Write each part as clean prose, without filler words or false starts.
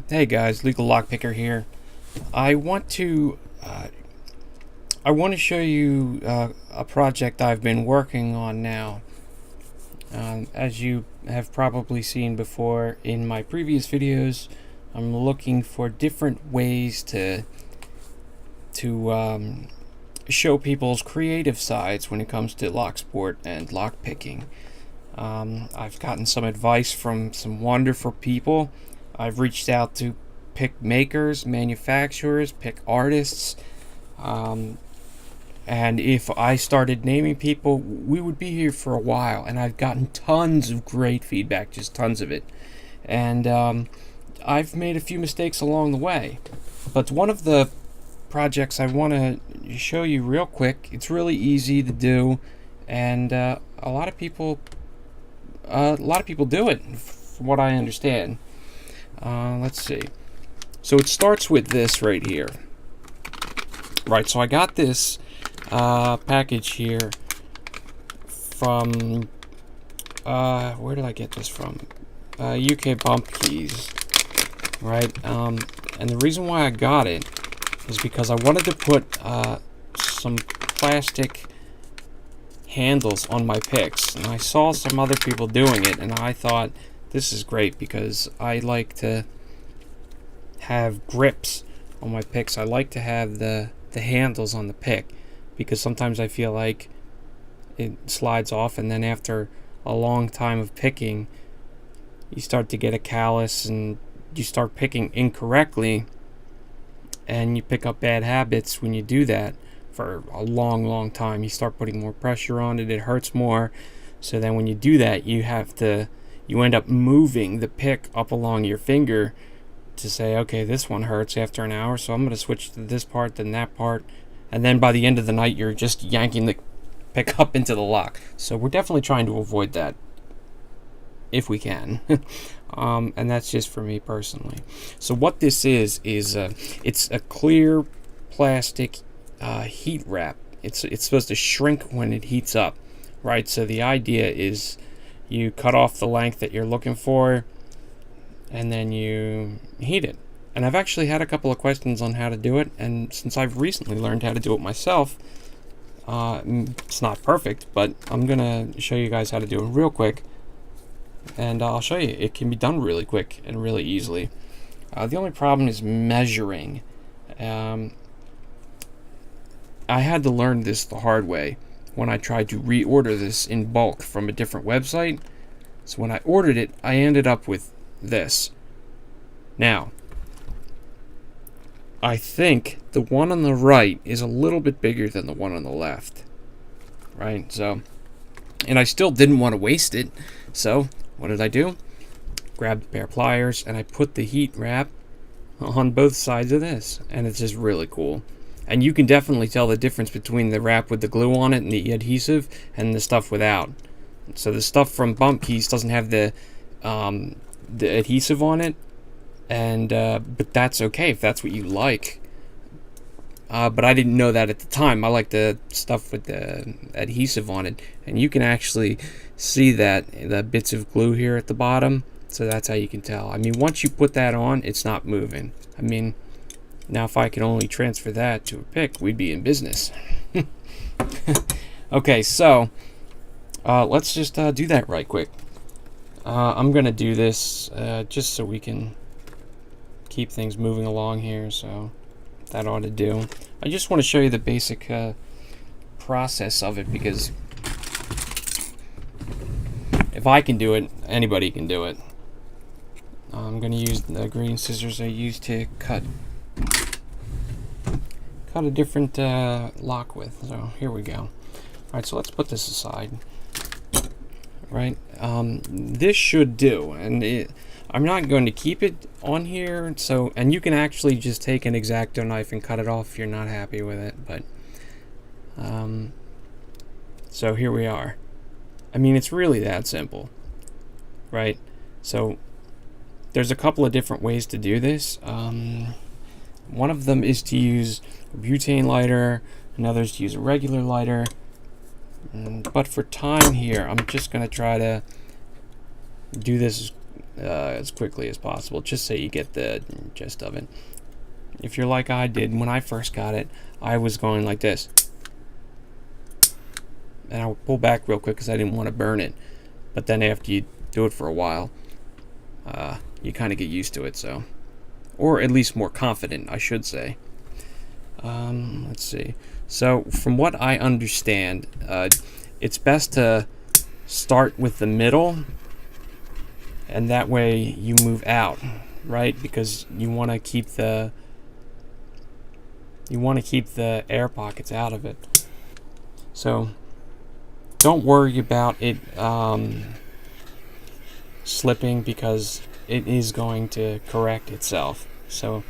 Hey guys, LegalLockPicker here. I want to show you a project I've been working on now. As you have probably seen before in my previous videos, I'm looking for different ways to show people's creative sides when it comes to lock sport and lock picking. I've gotten some advice from some wonderful people. I've reached out to pick makers, manufacturers, pick artists, and if I started naming people, we would be here for a while. And I've gotten tons of great feedback, just tons of it. And I've made a few mistakes along the way. But one of the projects I want to show you real quick, it's really easy to do, and a lot of people do it, from what I understand. Let's see. So it starts with this right here. Right, so I got this package here from, where did I get this from? HUK Bump Keys. Right, and the reason why I got it is because I wanted to put some plastic handles on my picks, and I saw some other people doing it, and I thought this is great because I like to have grips on my picks. I like to have the handles on the pick because sometimes I feel like it slides off, and then after a long time of picking you start to get a callus and you start picking incorrectly, and you pick up bad habits when you do that for a long time. You start putting more pressure on it, it hurts more. So then when you do that, you end up moving the pick up along your finger to say, okay, this one hurts after an hour, so I'm going to switch to this part, then that part, and then by the end of the night you're just yanking the pick up into the lock. So we're definitely trying to avoid that if we can. And that's just for me personally. So what this is it's a clear plastic heat wrap. It's supposed to shrink when it heats up, right? So the idea is you cut off the length that you're looking for, and then you heat it. And I've actually had a couple of questions on how to do it, and since I've recently learned how to do it myself, it's not perfect, but I'm gonna show you guys how to do it real quick, and I'll show you it can be done really quick and really easily. The only problem is measuring. I had to learn this the hard way when I tried to reorder this in bulk from a different website. So when I ordered it, I ended up with this. Now, I think the one on the right is a little bit bigger than the one on the left. Right? So, and I still didn't want to waste it. So, what did I do? Grabbed a pair of pliers and I put the heat wrap on both sides of this. And it's just really cool. And you can definitely tell the difference between the wrap with the glue on it and the adhesive and the stuff without. So the stuff from Bump Keys doesn't have the adhesive on it, and but that's okay if that's what you like. But I didn't know that at the time. I like the stuff with the adhesive on it, and you can actually see that the bits of glue here at the bottom. So that's how you can tell. I mean, once you put that on, it's not moving. I mean, now if I could only transfer that to a pick, we'd be in business. Okay, so let's just do that right quick. I'm gonna do this just so we can keep things moving along here, so that ought to do. I just want to show you the basic process of it, because if I can do it, anybody can do it. I'm gonna use the green scissors I used to cut a different lock with. So here we go. Alright, so let's put this aside. Right, this should do, and I'm not going to keep it on here, so, and you can actually just take an X-Acto knife and cut it off if you're not happy with it, but so here we are. I mean, it's really that simple, right? So there's a couple of different ways to do this. One of them is to use a butane lighter, another is to use a regular lighter. But for time here, I'm just going to try to do this as quickly as possible, just so you get the gist of it. If you're like I did when I first got it, I was going like this, and I would pull back real quick because I didn't want to burn it. But then after you do it for a while, you kind of get used to it, so, or at least more confident, I should say. Let's see. So from what I understand, it's best to start with the middle, and that way you move out, right? Because you want to keep the air pockets out of it. So don't worry about it slipping, because it is going to correct itself. So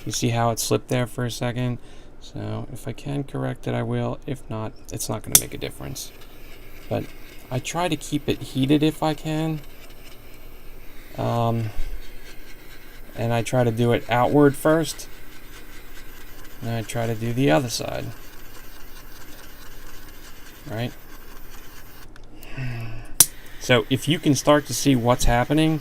you see how it slipped there for a second? So if I can correct it, I will. If not, it's not going to make a difference. But I try to keep it heated if I can. And I try to do it outward first. And I try to do the other side. Right? So if you can start to see what's happening,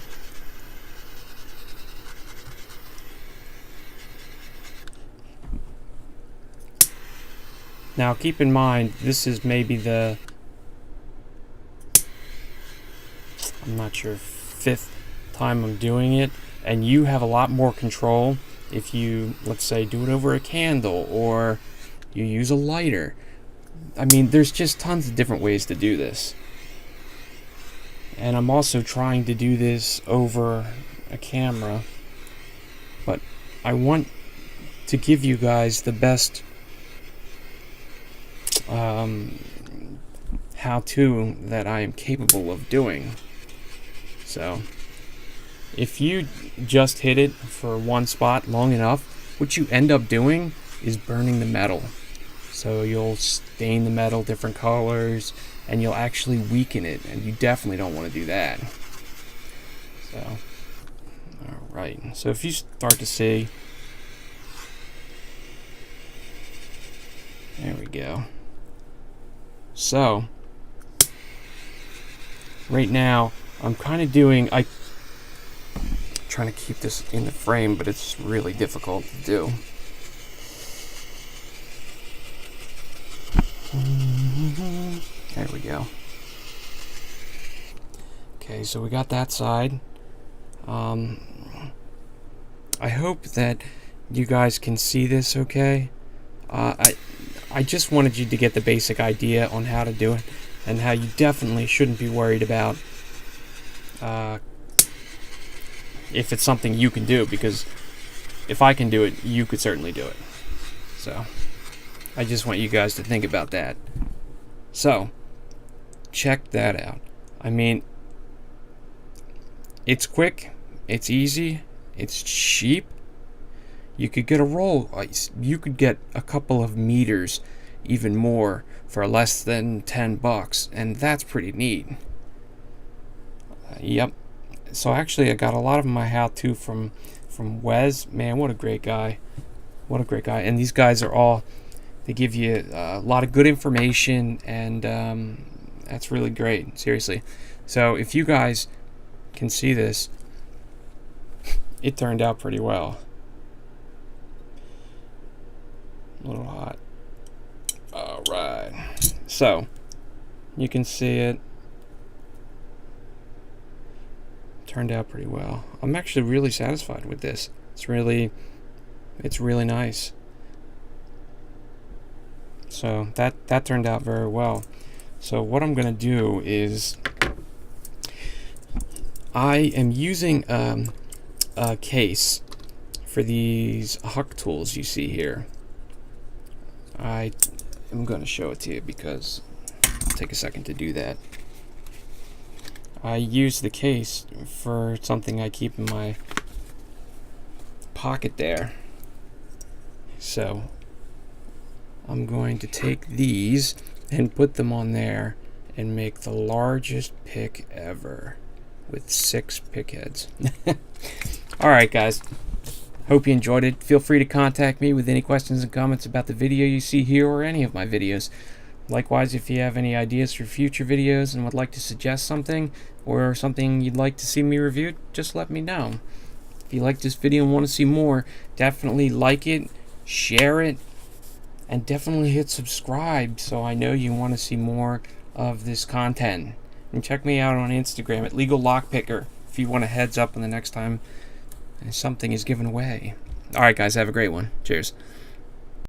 now keep in mind, this is maybe the, I'm not sure, 5th time I'm doing it, and you have a lot more control if you, let's say, do it over a candle, or you use a lighter. I mean, there's just tons of different ways to do this. And I'm also trying to do this over a camera, but I want to give you guys the best how-to that I am capable of doing. So if you just hit it for one spot long enough, what you end up doing is burning the metal. So you'll stain the metal different colors, and you'll actually weaken it, and you definitely don't want to do that. So, alright, so if you start to see, there we go. So right now I'm kind of doing, I'm trying to keep this in the frame, but it's really difficult to do. There we go. Okay, so we got that side. I hope that you guys can see this okay. I just wanted you to get the basic idea on how to do it, and how you definitely shouldn't be worried about if it's something you can do, because if I can do it, you could certainly do it. So I just want you guys to think about that. So check that out. I mean, it's quick, it's easy, it's cheap. You could get a roll, you could get a couple of meters, even more, for less than $10, and that's pretty neat. Yep. So actually, I got a lot of my how-to from Wes. Man, what a great guy! What a great guy! And these guys are all, they give you a lot of good information, and that's really great. Seriously. So if you guys can see this, it turned out pretty well. A little hot. All right. So you can see it. Turned out pretty well. I'm actually really satisfied with this. It's really nice. So that turned out very well. So what I'm gonna do is, I am using a case for these HUK tools you see here. I am going to show it to you because it'll take a second to do that. I use the case for something I keep in my pocket there. So I'm going to take these and put them on there and make the largest pick ever with 6 pick heads. Alright guys, hope you enjoyed it. Feel free to contact me with any questions and comments about the video you see here or any of my videos. Likewise, if you have any ideas for future videos and would like to suggest something, or something you'd like to see me review, just let me know. If you like this video and want to see more, definitely like it, share it, and definitely hit subscribe so I know you want to see more of this content. And check me out on Instagram at LegalLockPicker if you want a heads up on the next time something is given away. Alright guys, have a great one. Cheers.